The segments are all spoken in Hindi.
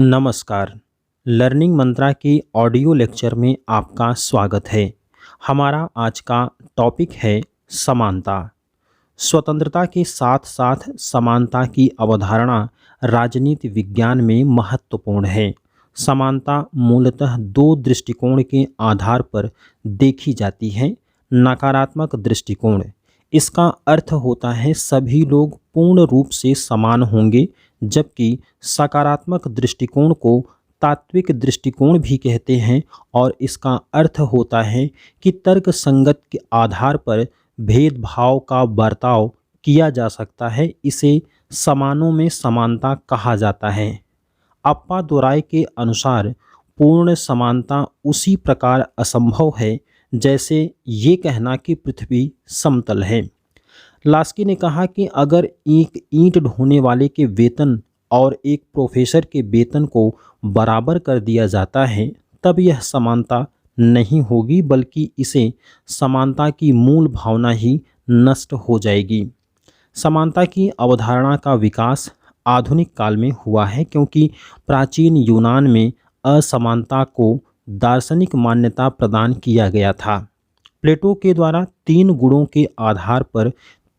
नमस्कार। लर्निंग मंत्रा की ऑडियो लेक्चर में आपका स्वागत है। हमारा आज का टॉपिक है समानता। स्वतंत्रता के साथ साथ समानता की अवधारणा राजनीति विज्ञान में महत्वपूर्ण है। समानता मूलतः दो दृष्टिकोण के आधार पर देखी जाती है। नकारात्मक दृष्टिकोण, इसका अर्थ होता है सभी लोग पूर्ण रूप से समान होंगे, जबकि सकारात्मक दृष्टिकोण को तात्विक दृष्टिकोण भी कहते हैं और इसका अर्थ होता है कि तर्क संगत के आधार पर भेदभाव का बर्ताव किया जा सकता है। इसे समानों में समानता कहा जाता है। अप्पादुराई के अनुसार पूर्ण समानता उसी प्रकार असंभव है जैसे ये कहना कि पृथ्वी समतल है। लास्की ने कहा कि अगर एक ईंट ढोने वाले के वेतन और एक प्रोफेसर के वेतन को बराबर कर दिया जाता है, तब यह समानता नहीं होगी, बल्कि इसे समानता की मूल भावना ही नष्ट हो जाएगी। समानता की अवधारणा का विकास आधुनिक काल में हुआ है, क्योंकि प्राचीन यूनान में असमानता को दार्शनिक मान्यता प्रदान किया गया था। प्लेटो के द्वारा तीन गुणों के आधार पर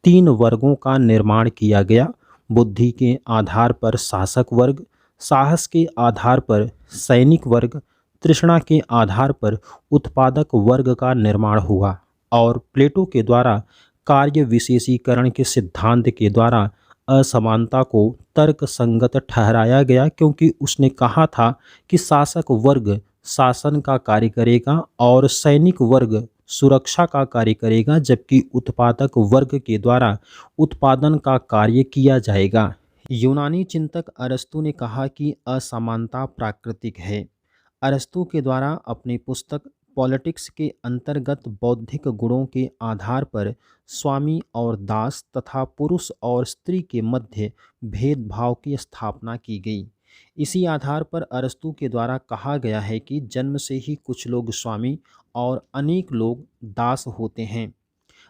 तीन वर्गों का निर्माण किया गया। बुद्धि के आधार पर शासक वर्ग, साहस के आधार पर सैनिक वर्ग, तृष्णा के आधार पर उत्पादक वर्ग का निर्माण हुआ। और प्लेटो के द्वारा कार्य विशेषीकरण के सिद्धांत के द्वारा असमानता को तर्क संगत ठहराया गया, क्योंकि उसने कहा था कि शासक वर्ग शासन का कार्य करेगा और सैनिक वर्ग सुरक्षा का कार्य करेगा, जबकि उत्पादक वर्ग के द्वारा उत्पादन का कार्य किया जाएगा। यूनानी चिंतक अरस्तु ने कहा कि असमानता प्राकृतिक है। अरस्तु के द्वारा अपनी पुस्तक पॉलिटिक्स के अंतर्गत बौद्धिक गुणों के आधार पर स्वामी और दास तथा पुरुष और स्त्री के मध्य भेदभाव की स्थापना की गई। इसी आधार पर अरस्तु के द्वारा कहा गया है कि जन्म से ही कुछ लोग स्वामी और अनेक लोग दास होते हैं।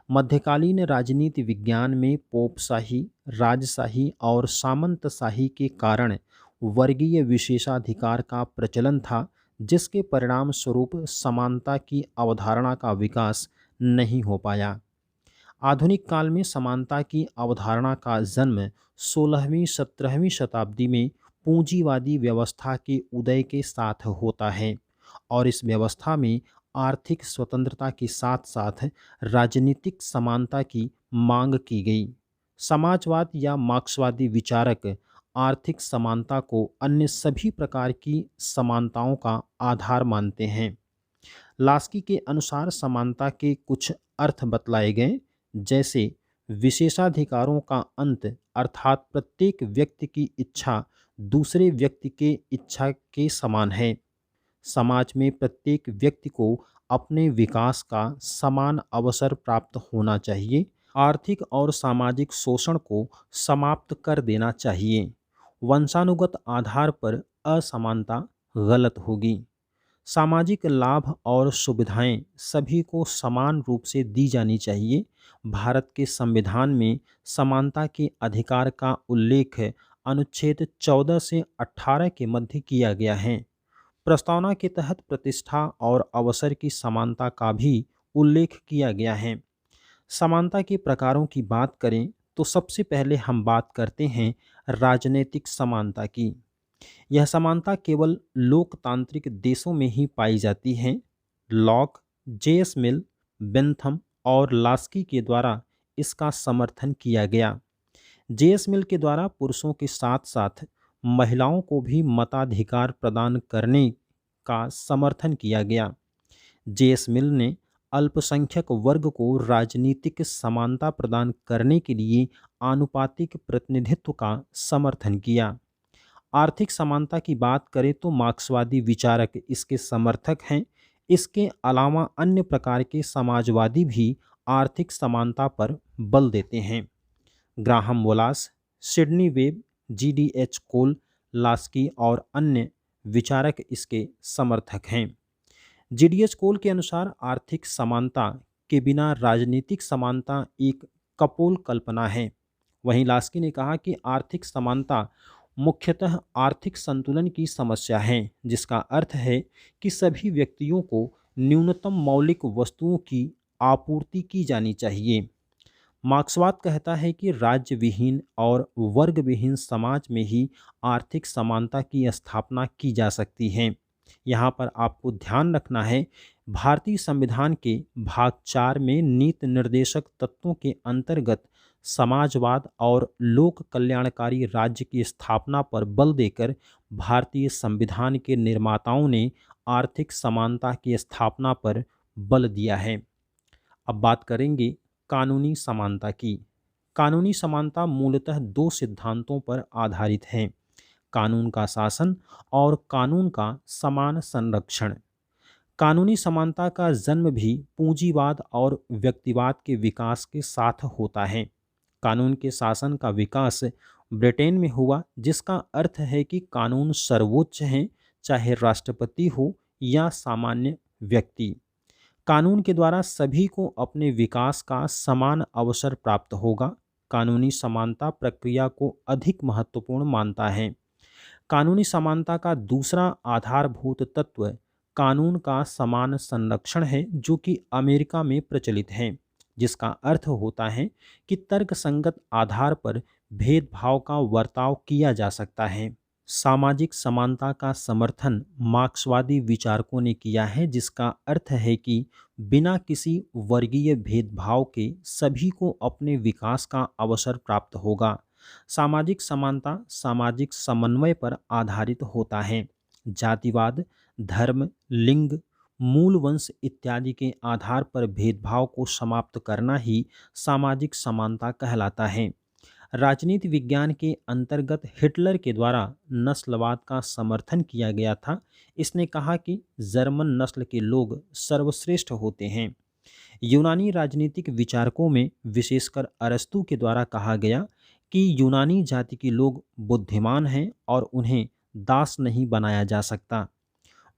मध्यकालीन राजनीति विज्ञान में पोपशाही, राजशाही और सामंतशाही के कारण वर्गीय विशेषाधिकार का प्रचलन था, जिसके परिणाम स्वरूप समानता की अवधारणा का विकास नहीं हो पाया। आधुनिक काल में समानता की अवधारणा का जन्म 16वीं-17वीं शताब्दी में पूंजीवादी व्यवस्था के उदय के साथ होता है, और इस व्यवस्था में आर्थिक स्वतंत्रता के साथ साथ राजनीतिक समानता की मांग की गई। समाजवाद या मार्क्सवादी विचारक आर्थिक समानता को अन्य सभी प्रकार की समानताओं का आधार मानते हैं। लास्की के अनुसार समानता के कुछ अर्थ बतलाए गए, जैसे विशेषाधिकारों का अंत, अर्थात प्रत्येक व्यक्ति की इच्छा दूसरे व्यक्ति के इच्छा के समान है। समाज में प्रत्येक व्यक्ति को अपने विकास का समान अवसर प्राप्त होना चाहिए। आर्थिक और सामाजिक शोषण को समाप्त कर देना चाहिए। वंशानुगत आधार पर असमानता गलत होगी। सामाजिक लाभ और सुविधाएं सभी को समान रूप से दी जानी चाहिए। भारत के संविधान में समानता के अधिकार का उल्लेख अनुच्छेद 14 से 18 के मध्य किया गया है। प्रस्तावना के तहत प्रतिष्ठा और अवसर की समानता का भी उल्लेख किया गया है। समानता के प्रकारों की बात करें तो सबसे पहले हम बात करते हैं राजनीतिक समानता की। यह समानता केवल लोकतांत्रिक देशों में ही पाई जाती है। लॉक, जेएस मिल, बेंथम और लास्की के द्वारा इसका समर्थन किया गया। जेएस मिल के द्वारा पुरुषों के साथ साथ महिलाओं को भी मताधिकार प्रदान करने का समर्थन किया गया। जेएस मिल ने अल्पसंख्यक वर्ग को राजनीतिक समानता प्रदान करने के लिए आनुपातिक प्रतिनिधित्व का समर्थन किया। आर्थिक समानता की बात करें तो मार्क्सवादी विचारक इसके समर्थक हैं। इसके अलावा अन्य प्रकार के समाजवादी भी आर्थिक समानता पर बल देते हैं। ग्राहम वोलास, सिडनी वेब, जीडीएच कोल, लास्की और अन्य विचारक इसके समर्थक हैं। जीडीएच कोल के अनुसार आर्थिक समानता के बिना राजनीतिक समानता एक कपोल कल्पना है। वहीं लास्की ने कहा कि आर्थिक समानता मुख्यतः आर्थिक संतुलन की समस्या है, जिसका अर्थ है कि सभी व्यक्तियों को न्यूनतम मौलिक वस्तुओं की आपूर्ति की जानी चाहिए। मार्क्सवाद कहता है कि राज्य विहीन और वर्ग विहीन समाज में ही आर्थिक समानता की स्थापना की जा सकती है। यहाँ पर आपको ध्यान रखना है, भारतीय संविधान के भाग 4 में नीति निर्देशक तत्वों के अंतर्गत समाजवाद और लोक कल्याणकारी राज्य की स्थापना पर बल देकर भारतीय संविधान के निर्माताओं ने आर्थिक समानता की स्थापना पर बल दिया है। अब बात करेंगे कानूनी समानता की। कानूनी समानता मूलतः दो सिद्धांतों पर आधारित है, कानून का शासन और कानून का समान संरक्षण। कानूनी समानता का जन्म भी पूंजीवाद और व्यक्तिवाद के विकास के साथ होता है। कानून के शासन का विकास ब्रिटेन में हुआ, जिसका अर्थ है कि कानून सर्वोच्च है, चाहे राष्ट्रपति हो या सामान्य व्यक्ति। कानून के द्वारा सभी को अपने विकास का समान अवसर प्राप्त होगा। कानूनी समानता प्रक्रिया को अधिक महत्वपूर्ण मानता है। कानूनी समानता का दूसरा आधारभूत तत्व कानून का समान संरक्षण है, जो कि अमेरिका में प्रचलित है, जिसका अर्थ होता है कि तर्कसंगत आधार पर भेदभाव का बर्ताव किया जा सकता है। सामाजिक समानता का समर्थन मार्क्सवादी विचारकों ने किया है, जिसका अर्थ है कि बिना किसी वर्गीय भेदभाव के सभी को अपने विकास का अवसर प्राप्त होगा। सामाजिक समानता सामाजिक समन्वय पर आधारित होता है। जातिवाद, धर्म, लिंग, मूल वंश इत्यादि के आधार पर भेदभाव को समाप्त करना ही सामाजिक समानता कहलाता है। राजनीति विज्ञान के अंतर्गत हिटलर के द्वारा नस्लवाद का समर्थन किया गया था। इसने कहा कि जर्मन नस्ल के लोग सर्वश्रेष्ठ होते हैं। यूनानी राजनीतिक विचारकों में विशेषकर अरस्तू के द्वारा कहा गया कि यूनानी जाति के लोग बुद्धिमान हैं और उन्हें दास नहीं बनाया जा सकता।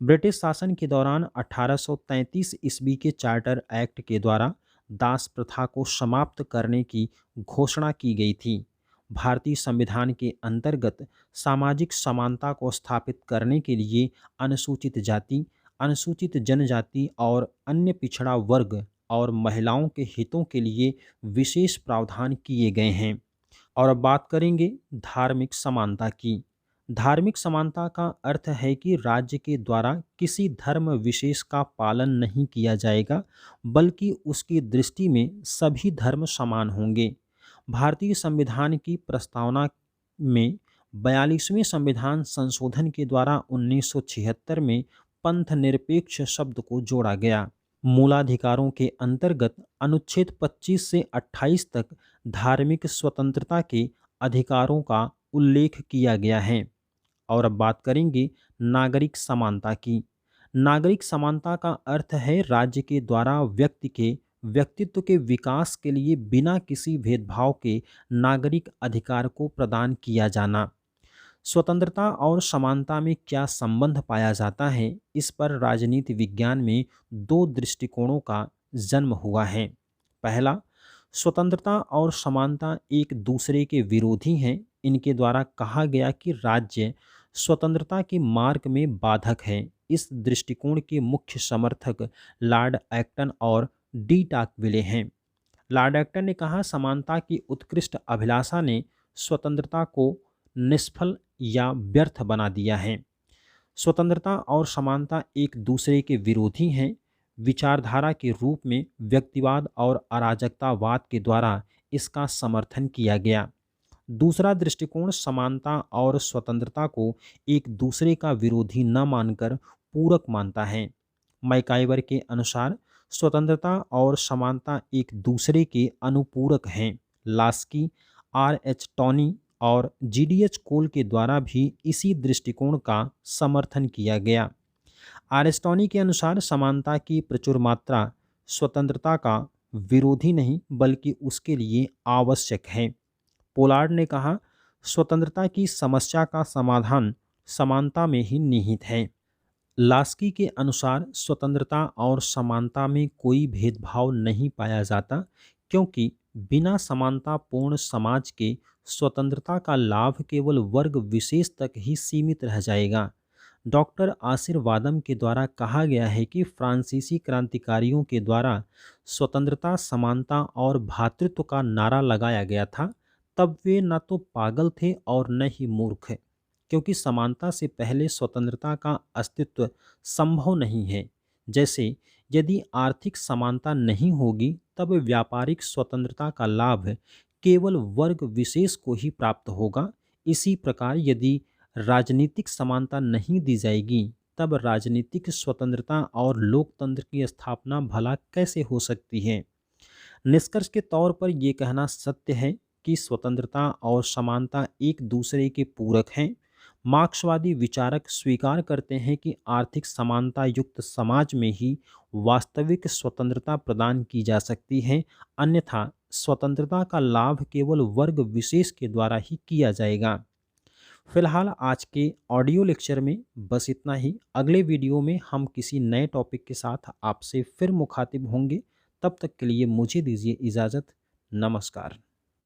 ब्रिटिश शासन के दौरान 1833 ईस्वी के चार्टर एक्ट के द्वारा दास प्रथा को समाप्त करने की घोषणा की गई थी। भारतीय संविधान के अंतर्गत सामाजिक समानता को स्थापित करने के लिए अनुसूचित जाति, अनुसूचित जनजाति और अन्य पिछड़ा वर्ग और महिलाओं के हितों के लिए विशेष प्रावधान किए गए हैं। और अब बात करेंगे धार्मिक समानता की। धार्मिक समानता का अर्थ है कि राज्य के द्वारा किसी धर्म विशेष का पालन नहीं किया जाएगा, बल्कि उसकी दृष्टि में सभी धर्म समान होंगे। भारतीय संविधान की प्रस्तावना में 42वें संविधान संशोधन के द्वारा 1976 में पंथ निरपेक्ष शब्द को जोड़ा गया। मूलाधिकारों के अंतर्गत अनुच्छेद 25 से 28 तक धार्मिक स्वतंत्रता के अधिकारों का उल्लेख किया गया है। और अब बात करेंगे नागरिक समानता की। नागरिक समानता का अर्थ है राज्य के द्वारा व्यक्ति के व्यक्तित्व के विकास के लिए बिना किसी भेदभाव के नागरिक अधिकार को प्रदान किया जाना। स्वतंत्रता और समानता में क्या संबंध पाया जाता है, इस पर राजनीति विज्ञान में दो दृष्टिकोणों का जन्म हुआ है। पहला, स्वतंत्रता और समानता एक दूसरे के विरोधी हैं। इनके द्वारा कहा गया कि राज्य स्वतंत्रता के मार्ग में बाधक है। इस दृष्टिकोण के मुख्य समर्थक लॉर्ड एक्टन और डी टाकविले हैं। लॉर्ड एक्टन ने कहा, समानता की उत्कृष्ट अभिलाषा ने स्वतंत्रता को निष्फल या व्यर्थ बना दिया है। स्वतंत्रता और समानता एक दूसरे के विरोधी हैं। विचारधारा के रूप में व्यक्तिवाद और अराजकतावाद के द्वारा इसका समर्थन किया गया। दूसरा दृष्टिकोण समानता और स्वतंत्रता को एक दूसरे का विरोधी न मानकर पूरक मानता है। मैकाइवर के अनुसार स्वतंत्रता और समानता एक दूसरे के अनुपूरक हैं। Laski, R.H. टॉनी और G.D.H. कोल के द्वारा भी इसी दृष्टिकोण का समर्थन किया गया। आरिस्टोनी के अनुसार समानता की प्रचुर मात्रा स्वतंत्रता का विरोधी नहीं, बल्कि उसके लिए आवश्यक है। पोलार्ड ने कहा, स्वतंत्रता की समस्या का समाधान समानता में ही निहित है। लास्की के अनुसार स्वतंत्रता और समानता में कोई भेदभाव नहीं पाया जाता, क्योंकि बिना समानता पूर्ण समाज के स्वतंत्रता का लाभ केवल वर्ग विशेष तक ही सीमित रह जाएगा। डॉक्टर आशीर्वादम के द्वारा कहा गया है कि फ्रांसीसी क्रांतिकारियों के द्वारा स्वतंत्रता, समानता और भ्रातृत्व का नारा लगाया गया था, तब वे न तो पागल थे और न ही मूर्ख, क्योंकि समानता से पहले स्वतंत्रता का अस्तित्व संभव नहीं है। जैसे यदि आर्थिक समानता नहीं होगी तब व्यापारिक स्वतंत्रता का लाभ केवल वर्ग विशेष को ही प्राप्त होगा। इसी प्रकार यदि राजनीतिक समानता नहीं दी जाएगी तब राजनीतिक स्वतंत्रता और लोकतंत्र की स्थापना भला कैसे हो सकती है। निष्कर्ष के तौर पर यह कहना सत्य है कि स्वतंत्रता और समानता एक दूसरे के पूरक हैं। मार्क्सवादी विचारक स्वीकार करते हैं कि आर्थिक समानता युक्त समाज में ही वास्तविक स्वतंत्रता प्रदान की जा सकती है, अन्यथा स्वतंत्रता का लाभ केवल वर्ग विशेष के द्वारा ही किया जाएगा। फिलहाल आज के ऑडियो लेक्चर में बस इतना ही। अगले वीडियो में हम किसी नए टॉपिक के साथ आपसे फिर मुखातिब होंगे। तब तक के लिए मुझे दीजिए इजाज़त। नमस्कार।